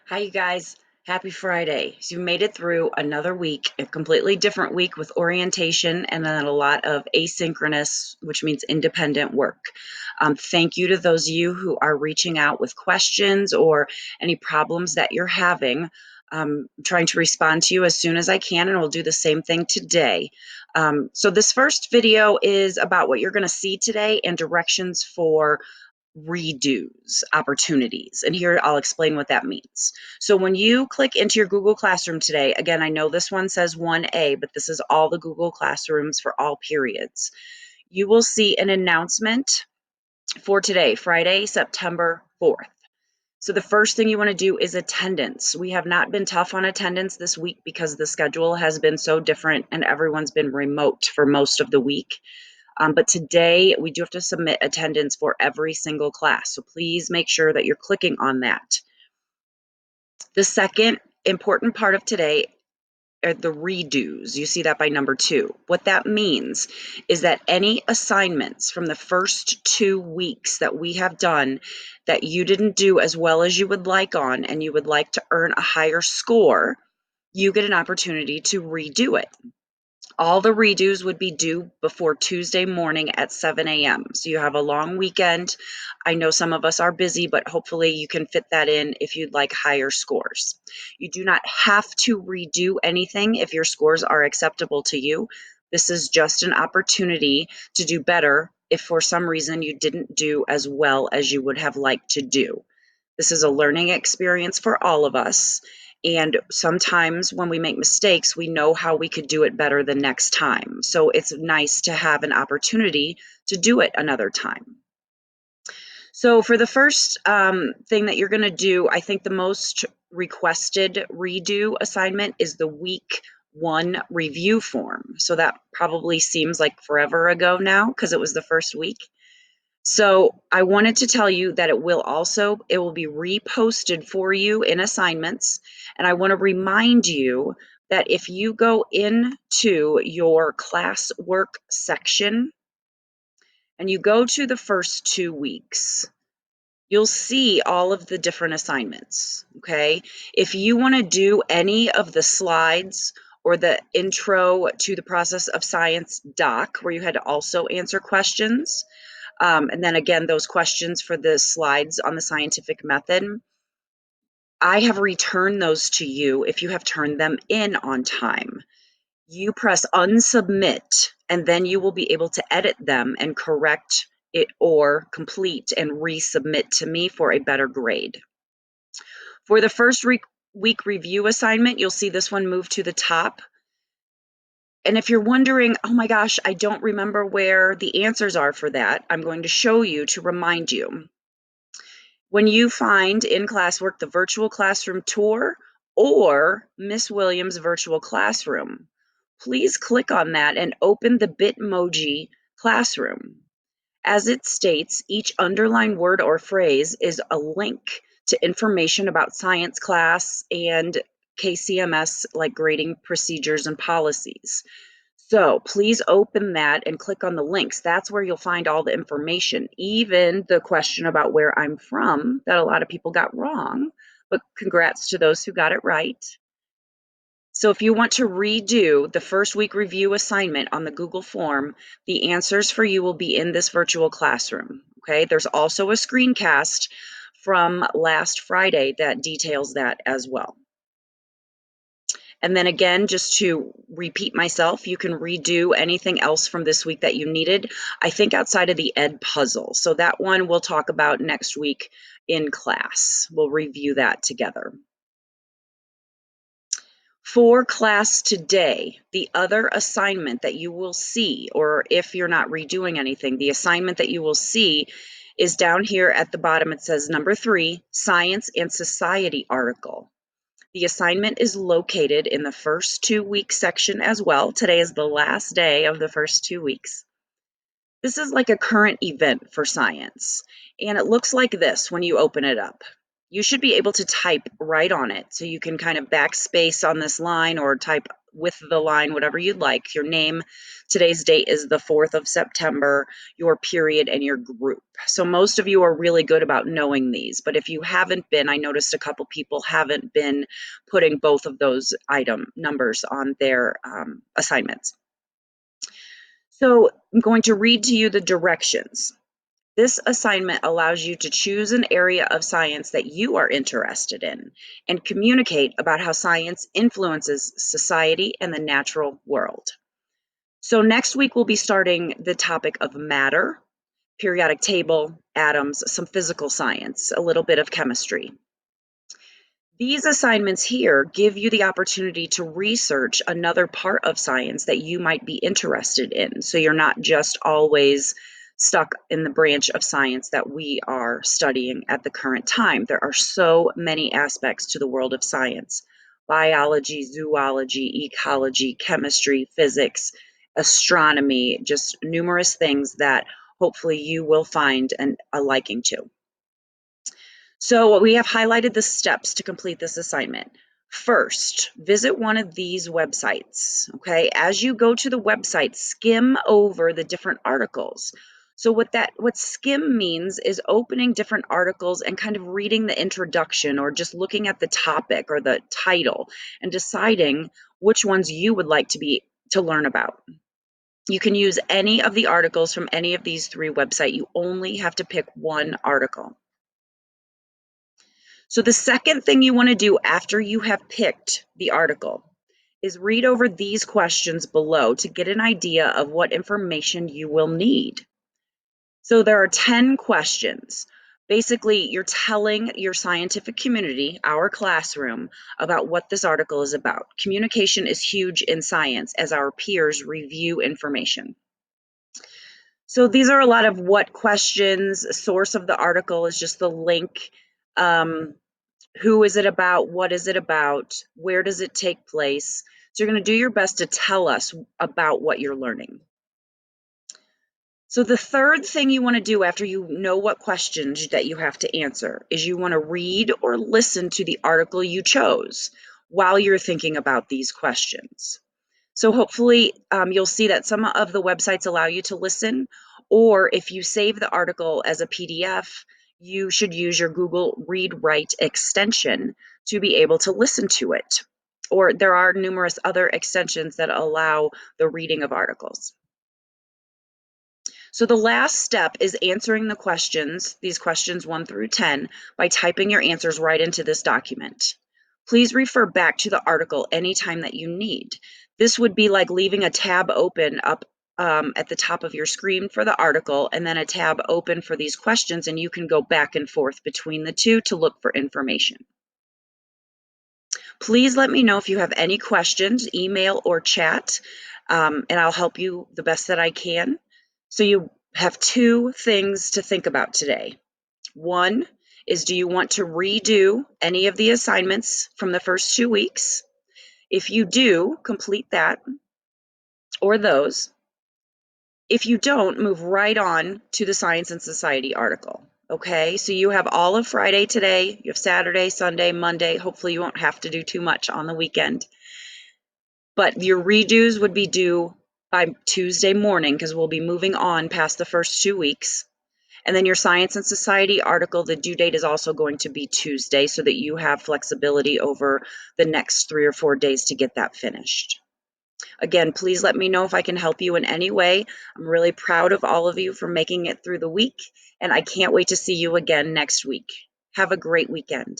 Hi, you guys. Happy Friday. So you made it through another week, a completely different week with orientation and then a lot of asynchronous, which means independent work. Thank you to those of you who are reaching out with questions or any problems that you're having. I'm trying to respond to you as soon as I can, and we'll do the same thing today. So this first video is about what you're going to see today and directions for redos opportunities. And here I'll explain what that means. So when you click into your Google Classroom today, again, I know this one says 1A, but this is all the Google Classrooms for all periods. You will see an announcement for today, Friday, September 4th. So the first thing you want to do is attendance. We have not been tough on attendance this week because the schedule has been so different and everyone's been remote for most of the week. But today we do have to submit attendance for every single class. So please make sure that you're clicking on that. The second important part of today are the redos. You see that by number 2. What that means is that any assignments from the first 2 weeks that we have done that you didn't do as well as you would like on and you would like to earn a higher score, you get an opportunity to redo it. All the redos would be due before Tuesday morning at 7 a.m. So you have a long weekend. I know some of us are busy, but hopefully you can fit that in if you'd like higher scores. You do not have to redo anything if your scores are acceptable to you. This is just an opportunity to do better if for some reason you didn't do as well as you would have liked to do. This is a learning experience for all of us. And sometimes when we make mistakes, we know how we could do it better the next time. So it's nice to have an opportunity to do it another time. So for the first thing that you're going to do, I think the most requested redo assignment is the week 1 review form. So that probably seems like forever ago now because it was the first week. So I wanted to tell you that it will be reposted for you in assignments. And I want to remind you that if you go into your classwork section and you go to the first 2 weeks, you'll see all of the different assignments, okay? If you want to do any of the slides or the intro to the process of science doc, where you had to also answer questions, and then again, those questions for the slides on the scientific method, I have returned those to you if you have turned them in on time. You press unsubmit, and then you will be able to edit them and correct it or complete and resubmit to me for a better grade. For the first week review assignment, you'll see this one move to the top. And if you're wondering, oh my gosh, I don't remember where the answers are for that, I'm going to show you to remind you. When you find in classwork the virtual classroom tour or Miss Williams virtual classroom, please click on that and open the Bitmoji classroom. As it states, each underlined word or phrase is a link to information about science class and KCMS like grading procedures and policies. So please open that and click on the links. That's where you'll find all the information, even the question about where I'm from that a lot of people got wrong, but congrats to those who got it right. So if you want to redo the first week review assignment on the Google form, the answers for you will be in this virtual classroom, okay? There's also a screencast from last Friday that details that as well. And then again, just to repeat myself, you can redo anything else from this week that you needed, I think outside of the Ed puzzle. So that one we'll talk about next week in class. We'll review that together. For class today, the other assignment that you will see, or if you're not redoing anything, the assignment that you will see is down here at the bottom. It says number 3, Science and Society article. The assignment is located in the first 2 week section as well. Today is the last day of the first 2 weeks. This is like a current event for science, and it looks like this when you open it up. you should be able to type right on it. So you can kind of backspace on this line or type with the line, whatever you'd like. Your name, today's date is the 4th of September, your period, and your group. So most of you are really good about knowing these, but if you haven't been, I noticed a couple people haven't been putting both of those item numbers on their assignments. So I'm going to read to you the directions. This assignment allows you to choose an area of science that you are interested in and communicate about how science influences society and the natural world. So next week we'll be starting the topic of matter, periodic table, atoms, some physical science, a little bit of chemistry. These assignments here give you the opportunity to research another part of science that you might be interested in. So you're not just always stuck in the branch of science that we are studying at the current time. There are so many aspects to the world of science: biology, zoology, ecology, chemistry, physics, astronomy, just numerous things that hopefully you will find a liking to. So we have highlighted the steps to complete this assignment. First, visit one of these websites, okay? As you go to the website, skim over the different articles. So what skim means is opening different articles and kind of reading the introduction or just looking at the topic or the title and deciding which ones you would like to learn about. You can use any of the articles from any of these 3 websites. You only have to pick one article. So the second thing you want to do after you have picked the article is read over these questions below to get an idea of what information you will need. So there are 10 questions. Basically, you're telling your scientific community, our classroom, about what this article is about. Communication is huge in science as our peers review information. So these are a lot of what questions. Source of the article is just the link. Who is it about? What is it about? Where does it take place? So you're going to do your best to tell us about what you're learning. So the third thing you want to do after you know what questions that you have to answer is you want to read or listen to the article you chose while you're thinking about these questions. So hopefully you'll see that some of the websites allow you to listen, or if you save the article as a PDF, you should use your Google Read Write extension to be able to listen to it. Or there are numerous other extensions that allow the reading of articles. So the last step is answering the questions, these questions 1 through 10, by typing your answers right into this document. Please refer back to the article anytime that you need. This would be like leaving a tab open up at the top of your screen for the article and then a tab open for these questions, and you can go back and forth between the two to look for information. Please let me know if you have any questions, email or chat, and I'll help you the best that I can. So you have 2 things to think about today. One is, do you want to redo any of the assignments from the first 2 weeks? If you do, complete that or those. If you don't, move right on to the Science and Society article. Okay, so you have all of Friday today, you have Saturday, Sunday, Monday. Hopefully you won't have to do too much on the weekend. But your redos would be due by Tuesday morning because we'll be moving on past the first 2 weeks. And then your Science and Society article, the due date is also going to be Tuesday so that you have flexibility over the next 3 or 4 days to get that finished. Again, please let me know if I can help you in any way. I'm really proud of all of you for making it through the week, and I can't wait to see you again next week. Have a great weekend.